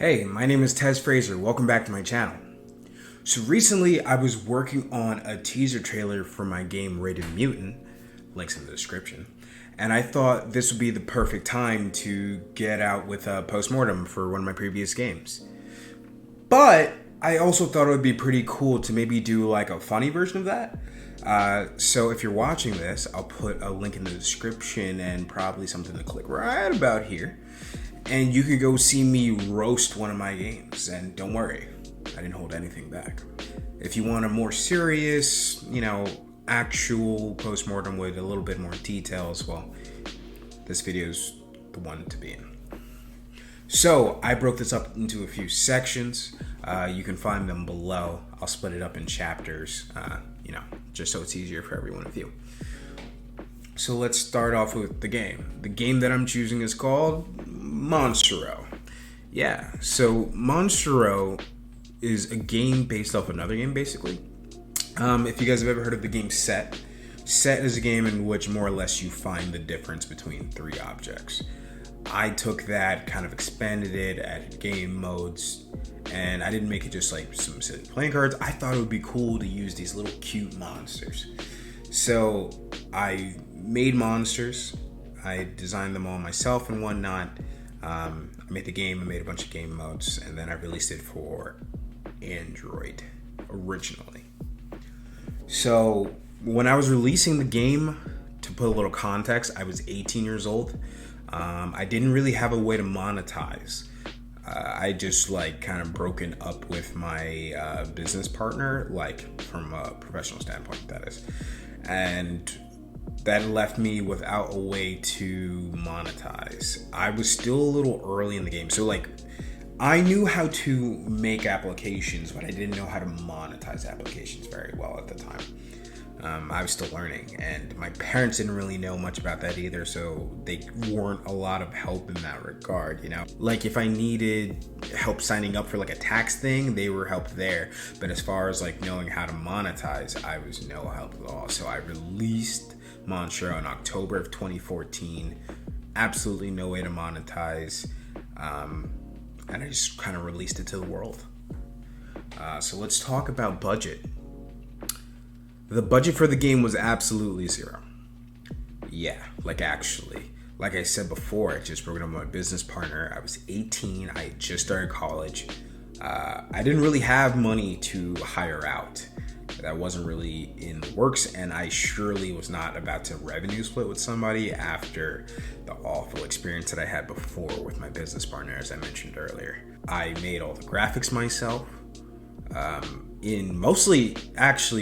Hey, my name is Fraser. Welcome back to my channel. So recently I was working on a teaser trailer for my game rated Mutant, links in the description, and I thought this would be the perfect time to get out with a post-mortem for one of my previous games. But I also thought it would be pretty cool to maybe do like a funny version of that. So if you're watching this, I'll put a link in the description and probably something to click right about here. And you could go see me roast one of my games. And don't worry, I didn't hold anything back. If you want a more serious, actual post-mortem with a little bit more details, well, this video's the one to be in. So I broke this up into a few sections. You can find them below. I'll split it up in chapters, just so it's easier for every one of you. So let's start off with the game. The game that I'm choosing is called Monstruo. Yeah, so Monstruo is a game based off another game, basically. If you guys have ever heard of the game Set is a game in which more or less you find the difference between three objects. I took that, kind of expanded it, added game modes, and I didn't make it just like some silly playing cards. I thought it would be cool to use these little cute monsters. So I made monsters. I designed them all myself and whatnot. I made the game, I made a bunch of game modes, and then I released it for Android originally. So when I was releasing the game, to put a little context, I was 18 years old. I didn't really have a way to monetize. I just kind of broken up with my business partner, from a professional standpoint, that is. And that left me without a way to monetize. I was still a little early in the game. So I knew how to make applications, but I didn't know how to monetize applications very well at the time. I was still learning, and my parents didn't really know much about that either, so they weren't a lot of help in that regard, If I needed help signing up for a tax thing, they were help there. But as far as knowing how to monetize, I was no help at all. So I released Monstruo in October of 2014. Absolutely no way to monetize. And I just kind of released it to the world. So let's talk about budget. The budget for the game was absolutely zero. Yeah, actually. Like I said before, I just broke up with my business partner. I was 18. I had just started college. I didn't really have money to hire out. That wasn't really in the works, and I surely was not about to revenue split with somebody after the awful experience that I had before with my business partner, as I mentioned earlier. I made all the graphics myself.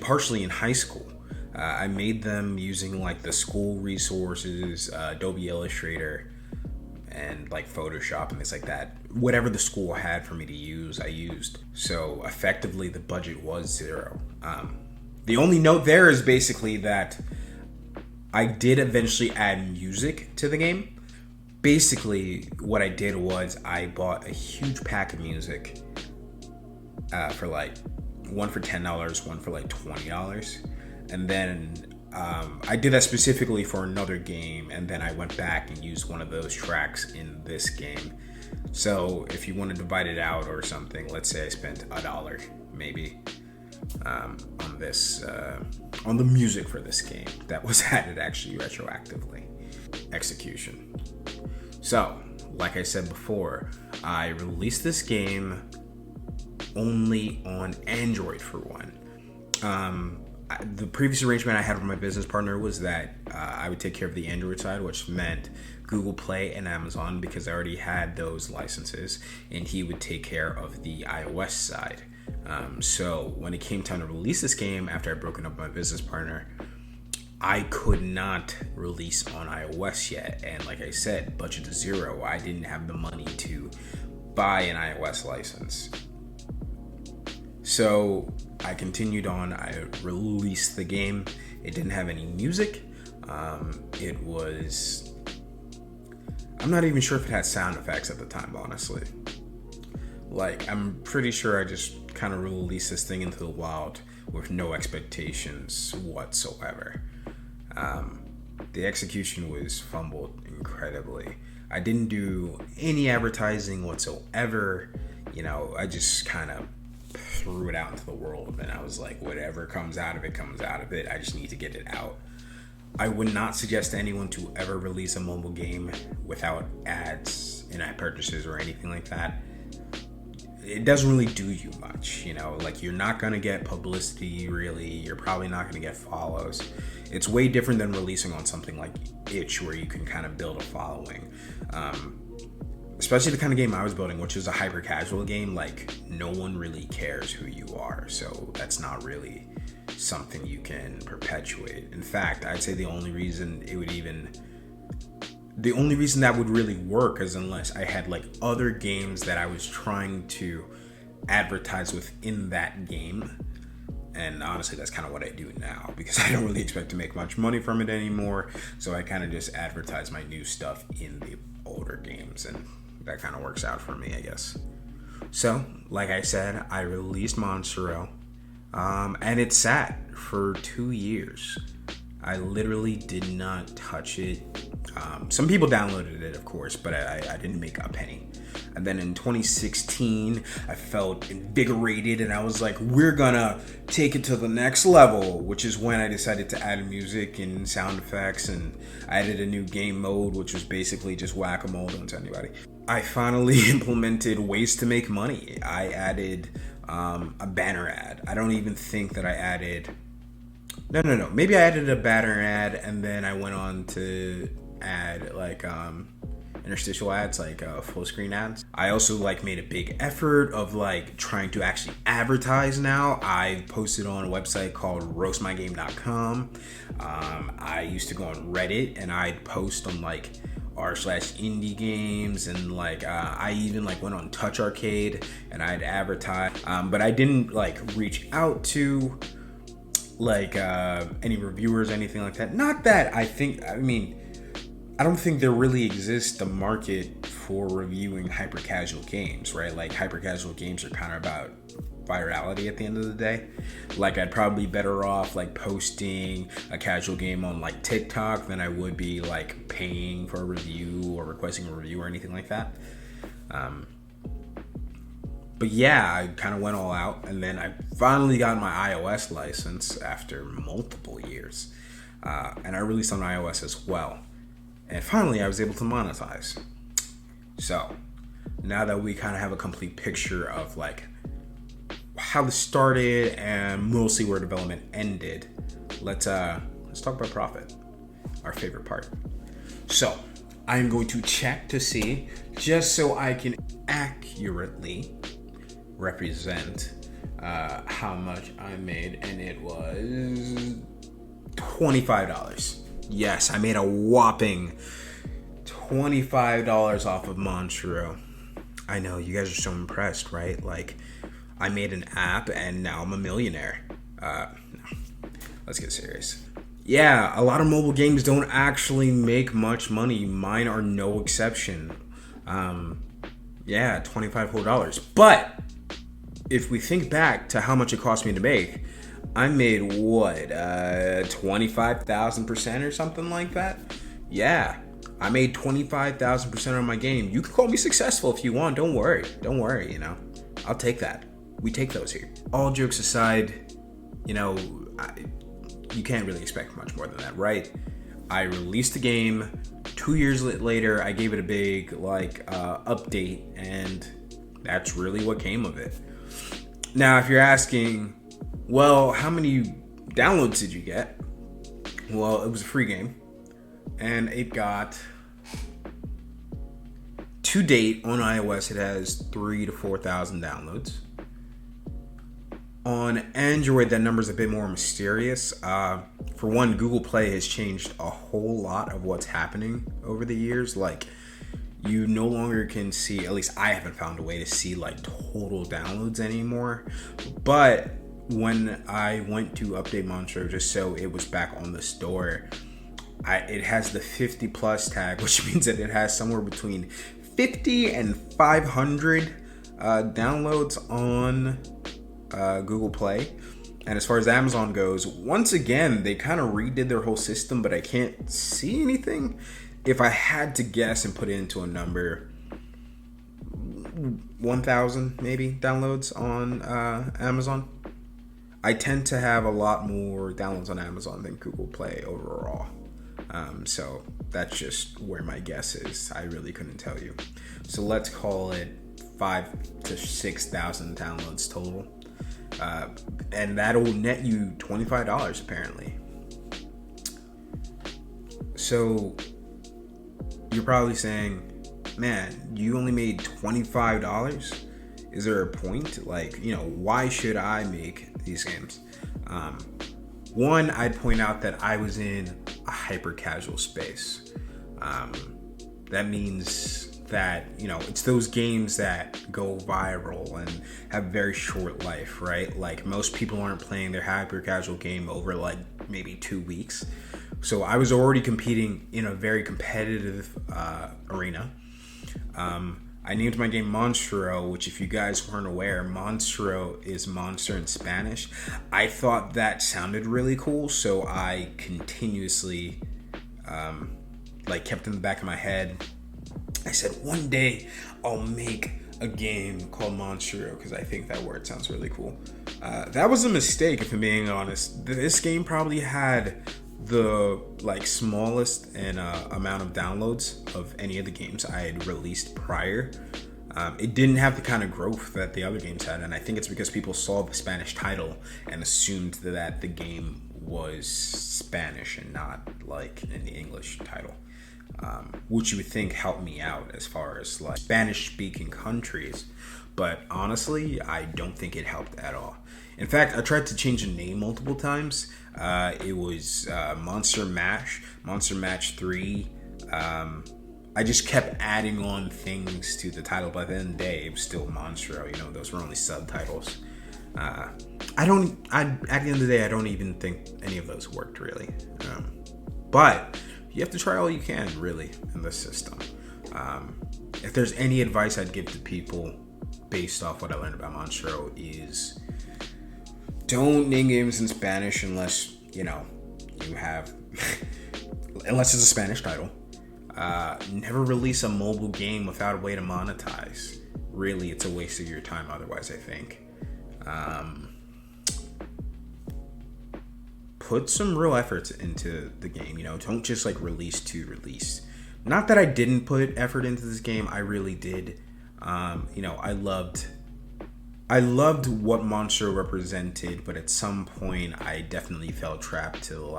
Partially in high school. I made them using the school resources, Adobe Illustrator, and Photoshop and things like that. Whatever the school had for me to use, I used. So effectively the budget was zero. The only note there is basically that I did eventually add music to the game. Basically what I did was I bought a huge pack of music for one for $10, one for $20. And then I did that specifically for another game, and then I went back and used one of those tracks in this game. So if you want to divide it out or something, let's say I spent $1 maybe on the music for this game that was added actually retroactively. Execution. So like I said before, I released this game only on Android for one. The previous arrangement I had with my business partner was that I would take care of the Android side, which meant Google Play and Amazon, because I already had those licenses, and he would take care of the iOS side. So when it came time to release this game, after I'd broken up with my business partner, I could not release on iOS yet. And like I said, budget is zero. I didn't have the money to buy an iOS license. So I continued on. I released the game. It didn't have any music. It was... I'm not even sure if it had sound effects at the time, honestly. I'm pretty sure I just kind of released this thing into the wild with no expectations whatsoever. The execution was fumbled incredibly. I didn't do any advertising whatsoever. I just kind of threw it out into the world, and I was like, whatever comes out of it comes out of it. I just need to get it out. I would not suggest to anyone to ever release a mobile game without ads, in-app purchases, or anything like that. It doesn't really do you much, like you're not going to get publicity really. You're probably not going to get follows. It's way different than releasing on something like Itch, where you can kind of build a following. Especially the kind of game I was building, which is a hyper casual game. Like, no one really cares who you are. So that's not really something you can perpetuate. In fact, I'd say the only reason that would really work is unless I had like other games that I was trying to advertise within that game. And honestly, that's kind of what I do now, because I don't really expect to make much money from it anymore. So I kind of just advertise my new stuff in the older games, and that kind of works out for me, I guess. So, like I said, I released Monstruo, and it sat for 2 years. I literally did not touch it. Some people downloaded it, of course, but I didn't make a penny. And then in 2016, I felt invigorated, and I was like, we're gonna take it to the next level, which is when I decided to add music and sound effects, and I added a new game mode, which was basically just whack-a-mole, don't tell anybody. I finally implemented ways to make money. I added a banner ad. I don't even think that I added... No. Maybe I added a banner ad, and then I went on to add like interstitial ads, like full screen ads. I also like made a big effort of like trying to actually advertise now. I posted on a website called roastmygame.com. I used to go on Reddit, and I'd post on like r/indie games, and like I even like went on Touch Arcade and I'd advertise, but I didn't like reach out to like any reviewers, anything like that. Not that I don't think there really exists a market for reviewing hyper casual games, right? Like, hyper casual games are kind of about virality at the end of the day. Like, I'd probably be better off like posting a casual game on like TikTok than I would be like paying for a review or requesting a review or anything like that. But yeah, I kind of went all out, and then I finally got my iOS license after multiple years, and I released on iOS as well. And finally, I was able to monetize. So now that we kind of have a complete picture of like how this started and mostly where development ended, let's talk about profit, our favorite part. So I'm going to check to see, just so I can accurately represent how much I made, and it was $25. Yes, I made a whopping $25 off of Monstruo. I know, you guys are so impressed, right? Like, I made an app and now I'm a millionaire. No, let's get serious. Yeah, a lot of mobile games don't actually make much money. Mine are no exception. Yeah, $25 whole. But if we think back to how much it cost me to make, I made what, 25,000% or something like that? Yeah, I made 25,000% on my game. You can call me successful if you want. Don't worry, I'll take that. We take those here. All jokes aside, you can't really expect much more than that, right? I released the game. 2 years later, I gave it a big update, and that's really what came of it. Now, if you're asking, well, how many downloads did you get? Well, it was a free game, and it got, to date on iOS, it has 3,000 to 4,000 downloads. On Android, that number's a bit more mysterious. For one, Google Play has changed a whole lot of what's happening over the years. Like, you no longer can see, at least I haven't found a way to see like total downloads anymore. But when I went to update Monstruo just so it was back on the store, it has the 50 plus tag, which means that it has somewhere between 50 and 500 downloads on Google Play. And as far as Amazon goes, once again, they kind of redid their whole system, but I can't see anything. if I had to guess and put it into a number, 1,000 maybe downloads on Amazon. I tend to have a lot more downloads on Amazon than Google Play overall. So that's just where my guess is. I really couldn't tell you. So let's call it 5,000 to 6,000 downloads total. And that'll net you $25 apparently. So you're probably saying, man, you only made $25? Is there a point? Like, why should I make these games? One, I'd point out that I was in a hyper casual space. That means that, it's those games that go viral and have very short life, right? Like, most people aren't playing their hyper casual game over like maybe 2 weeks. So I was already competing in a very competitive arena. I named my game Monstruo, which, if you guys weren't aware, Monstruo is monster in Spanish. I thought that sounded really cool, so I continuously kept in the back of my head. I said, one day I'll make a game called Monstruo because I think that word sounds really cool. That was a mistake, if I'm being honest. This game probably had the smallest amount of downloads of any of the games I had released prior. It didn't have the kind of growth that the other games had, and I think it's because people saw the Spanish title and assumed that the game was Spanish and not in the English title, which you would think helped me out as far as Spanish speaking countries, but honestly I don't think it helped at all. In fact, I tried to change the name multiple times. It was Monster Mash 3. I just kept adding on things to the title. By the end of the day, it was still Monstruo. Those were only subtitles. At the end of the day, I don't even think any of those worked really. But you have to try all you can really in this system. If there's any advice I'd give to people based off what I learned about Monstruo is, don't name games in Spanish unless, you have, unless it's a Spanish title. Never release a mobile game without a way to monetize. Really, it's a waste of your time otherwise, I think. Put some real efforts into the game, don't just release to release. Not that I didn't put effort into this game, I really did. I loved what Monstruo represented, but at some point I definitely fell trapped to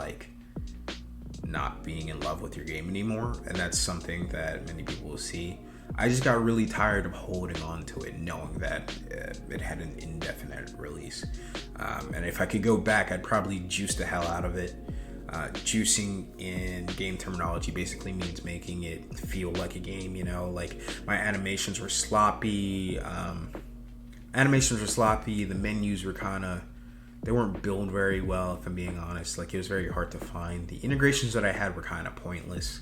not being in love with your game anymore, and that's something that many people will see. I just got really tired of holding on to it, knowing that it had an indefinite release. And if I could go back, I'd probably juice the hell out of it. Juicing in game terminology basically means making it feel like a game, my animations were sloppy. The menus were they weren't built very well, if I'm being honest. It was very hard to find. The integrations that I had were kind of pointless.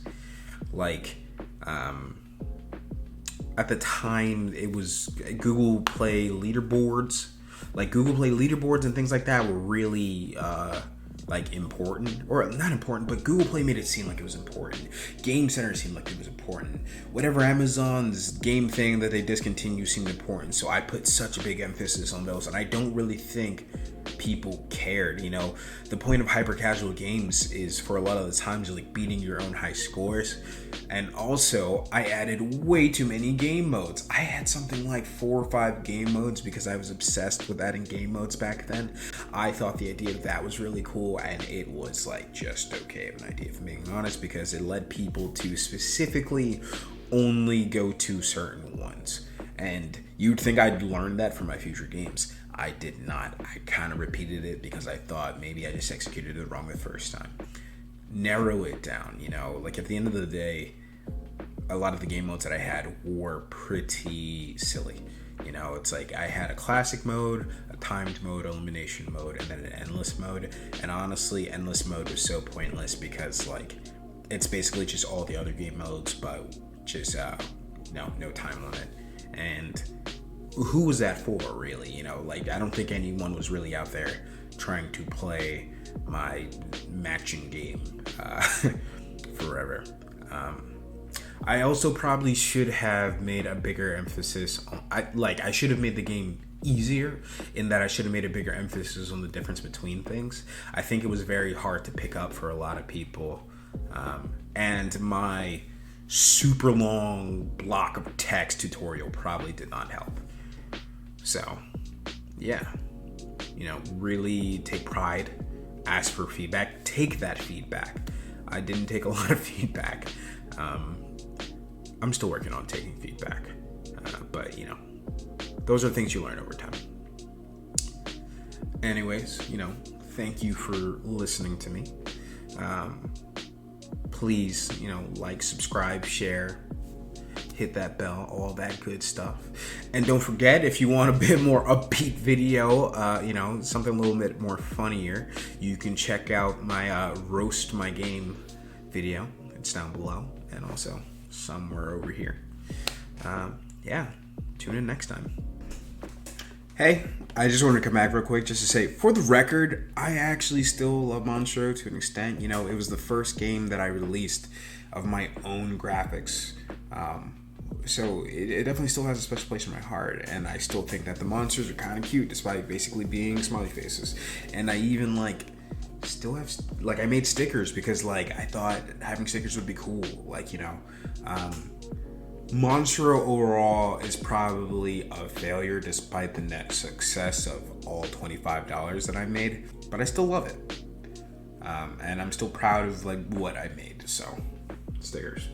At the time, it was Google Play leaderboards. Google Play leaderboards and things like that were really important, or not important, but Google Play made it seem like it was important. Game Center seemed like it was important. Whatever Amazon's game thing that they discontinued seemed important. So I put such a big emphasis on those, and I don't really think people cared. The point of hyper casual games is, for a lot of the times, beating your own high scores. And also, I added way too many game modes. I had something like 4 or 5 game modes because I was obsessed with adding game modes back then. I thought the idea of that was really cool, and it was just okay of an idea, if I'm being honest, because it led people to specifically only go to certain ones. And you'd think I'd learned that from my future games. I did not. I kind of repeated it because I thought maybe I just executed it wrong the first time. Narrow it down, at the end of the day, a lot of the game modes that I had were pretty silly. I had a classic mode, a timed mode, elimination mode, and then an endless mode. And honestly, endless mode was so pointless because it's basically just all the other game modes, but just no time limit. And who was that for, really? I don't think anyone was really out there trying to play my matching game forever. I also probably should have made a bigger emphasis on, I should have made the game easier, in that I should have made a bigger emphasis on the difference between things. I think it was very hard to pick up for a lot of people. And my super long block of text tutorial probably did not help. So, yeah, really take pride, ask for feedback, take that feedback. I didn't take a lot of feedback. I'm still working on taking feedback, but those are things you learn over time. Anyways, thank you for listening to me. Please, like, subscribe, share, hit that bell, all that good stuff. And don't forget, if you want a bit more upbeat video, something a little bit more funnier, you can check out my roast my game video. It's down below, and also somewhere over here. Tune in next time. Hey, I just wanted to come back real quick just to say, for the record, I actually still love Monstruo to an extent. It was the first game that I released of my own graphics. So it definitely still has a special place in my heart, and I still think that the monsters are kind of cute, despite basically being smiley faces. And I even still have I made stickers because I thought having stickers would be cool. Monstruo overall is probably a failure despite the net success of all $25 that I made, but I still love it. And I'm still proud of what I made. So, stickers.